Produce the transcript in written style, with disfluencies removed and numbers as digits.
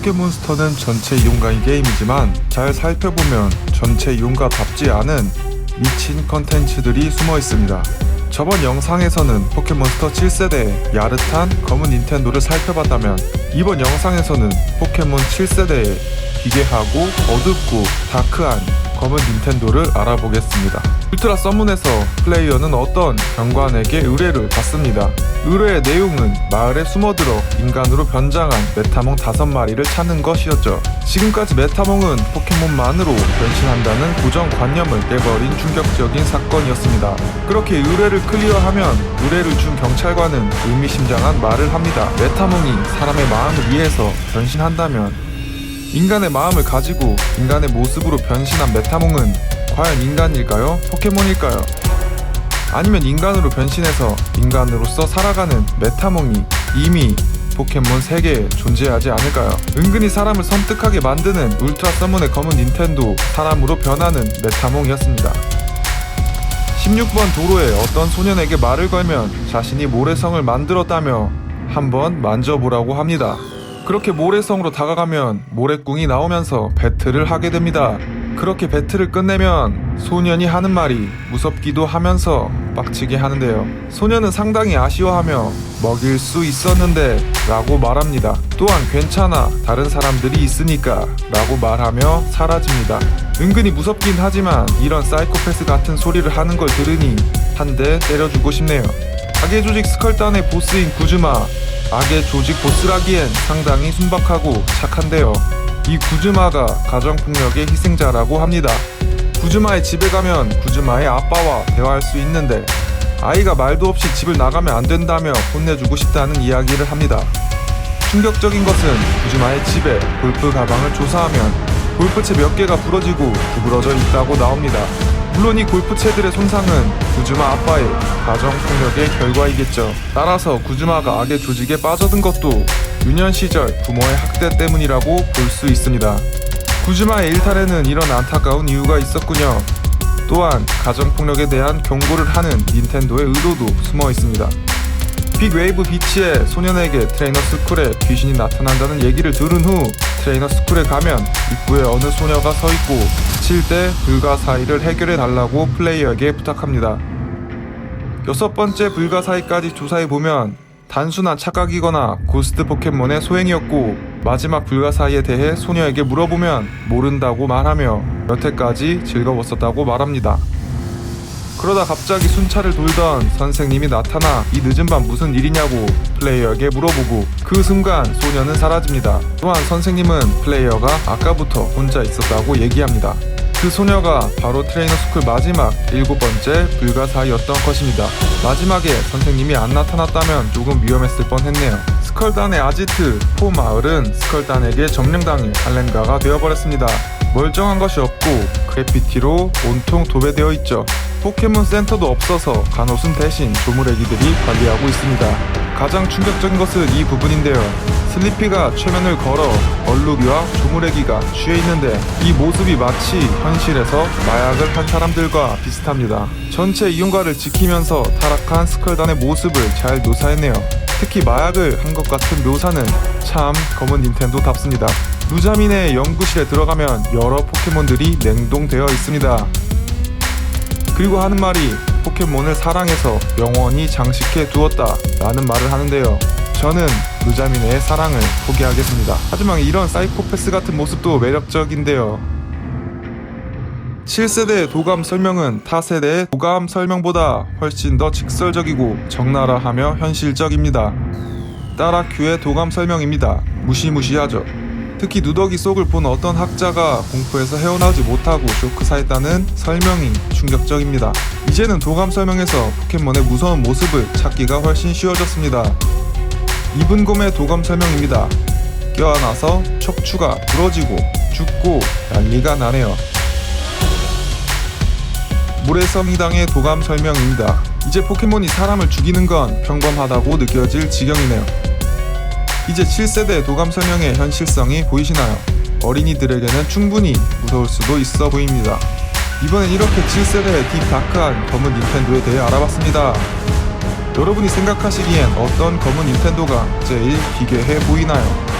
포켓몬스터는 전체 이용가인 게임이지만 잘 살펴보면 전체 이용가답지 않은 미친 컨텐츠들이 숨어 있습니다. 저번 영상에서는 포켓몬스터 7세대의 야릇한 검은 닌텐도를 살펴봤다면 이번 영상에서는 포켓몬 7세대의 기괴하고 어둡고 다크한 검은 닌텐도를 알아보겠습니다. 울트라 서문에서 플레이어는 어떤 경관에게 의뢰를 받습니다. 의뢰의 내용은 마을에 숨어들어 인간으로 변장한 메타몽 5마리를 찾는 것이었죠. 지금까지 메타몽은 포켓몬만으로 변신한다는 고정관념을 깨버린 충격적인 사건이었습니다. 그렇게 의뢰를 클리어하면 의뢰를 준 경찰관은 의미심장한 말을 합니다. 메타몽이 사람의 마음을 이해해서 변신한다면 인간의 마음을 가지고 인간의 모습으로 변신한 메타몽은 과연 인간일까요? 포켓몬일까요? 아니면 인간으로 변신해서 인간으로서 살아가는 메타몽이 이미 포켓몬 세계에 존재하지 않을까요? 은근히 사람을 섬뜩하게 만드는 울트라 서문의 검은 닌텐도, 사람으로 변하는 메타몽이었습니다. 16번 도로에 어떤 소년에게 말을 걸면 자신이 모래성을 만들었다며 한번 만져보라고 합니다. 그렇게 모래성으로 다가가면 모래꿍이 나오면서 배틀을 하게 됩니다. 그렇게 배틀을 끝내면 소년이 하는 말이 무섭기도 하면서 빡치게 하는데요. 소년은 상당히 아쉬워하며 먹일 수 있었는데 라고 말합니다. 또한 괜찮아, 다른 사람들이 있으니까 라고 말하며 사라집니다. 은근히 무섭긴 하지만 이런 사이코패스 같은 소리를 하는 걸 들으니 한 대 때려주고 싶네요. 악의 조직 스컬단의 보스인 구즈마, 악의 조직 보스라기엔 상당히 순박하고 착한데요. 이 구즈마가 가정폭력의 희생자라고 합니다. 구즈마의 집에 가면 구즈마의 아빠와 대화할 수 있는데 아이가 말도 없이 집을 나가면 안 된다며 혼내주고 싶다는 이야기를 합니다. 충격적인 것은 구즈마의 집에 골프 가방을 조사하면 골프채 몇 개가 부러지고 구부러져 있다고 나옵니다. 물론 이 골프채들의 손상은 구즈마 아빠의 가정폭력의 결과이겠죠. 따라서 구즈마가 악의 조직에 빠져든 것도 유년 시절 부모의 학대 때문이라고 볼 수 있습니다. 구즈마의 일탈에는 이런 안타까운 이유가 있었군요. 또한 가정폭력에 대한 경고를 하는 닌텐도의 의도도 숨어 있습니다. 빅웨이브 비치의 소년에게 트레이너 스쿨에 귀신이 나타난다는 얘기를 들은 후 트레이너 스쿨에 가면 입구에 어느 소녀가 서 있고 7대 불가사의를 해결해 달라고 플레이어에게 부탁합니다. 6번째 불가사의까지 조사해보면 단순한 착각이거나 고스트 포켓몬의 소행이었고 마지막 불가사의에 대해 소녀에게 물어보면 모른다고 말하며 여태까지 즐거웠었다고 말합니다. 그러다 갑자기 순찰을 돌던 선생님이 나타나 이 늦은 밤 무슨 일이냐고 플레이어에게 물어보고 그 순간 소녀는 사라집니다. 또한 선생님은 플레이어가 아까부터 혼자 있었다고 얘기합니다. 그 소녀가 바로 트레이너 스쿨 마지막 7번째 불가사의였던 것입니다. 마지막에 선생님이 안 나타났다면 조금 위험했을 뻔했네요. 스컬단의 아지트 포 마을은 스컬단에게 점령당해 할렘가가 되어버렸습니다. 멀쩡한 것이 없고 그래피티로 온통 도배되어 있죠. 포켓몬 센터도 없어서 간호순 대신 조물애기들이 관리하고 있습니다. 가장 충격적인 것은 이 부분인데요. 슬리피가 최면을 걸어 얼루비와 조물애기가 취해 있는데 이 모습이 마치 현실에서 마약을 한 사람들과 비슷합니다. 전체 이용가를 지키면서 타락한 스컬단의 모습을 잘 묘사했네요. 특히 마약을 한 것 같은 묘사는 참 검은 닌텐도답습니다. 루자민의 연구실에 들어가면 여러 포켓몬들이 냉동되어 있습니다. 그리고 하는 말이 포켓몬을 사랑해서 영원히 장식해 두었다 라는 말을 하는데요. 저는 루자미네의 사랑을 포기하겠습니다. 하지만 이런 사이코패스 같은 모습도 매력적인데요. 7세대의 도감 설명은 타 세대의 도감 설명보다 훨씬 더 직설적이고 적나라하며 현실적입니다. 따라 큐의 도감 설명입니다. 무시무시하죠. 특히 누더기 속을 본 어떤 학자가 공포에서 헤어나오지 못하고 쇼크사했다는 설명이 충격적입니다. 이제는 도감 설명에서 포켓몬의 무서운 모습을 찾기가 훨씬 쉬워졌습니다. 이분곰의 도감 설명입니다. 껴안아서 척추가 부러지고 죽고 난리가 나네요. 모래성이당의 도감 설명입니다. 이제 포켓몬이 사람을 죽이는 건 평범하다고 느껴질 지경이네요. 이제 7세대 도감 설명의 현실성이 보이시나요? 어린이들에게는 충분히 무서울 수도 있어 보입니다. 이번엔 이렇게 7세대의 딥다크한 검은 닌텐도에 대해 알아봤습니다. 여러분이 생각하시기엔 어떤 검은 닌텐도가 제일 기괴해 보이나요?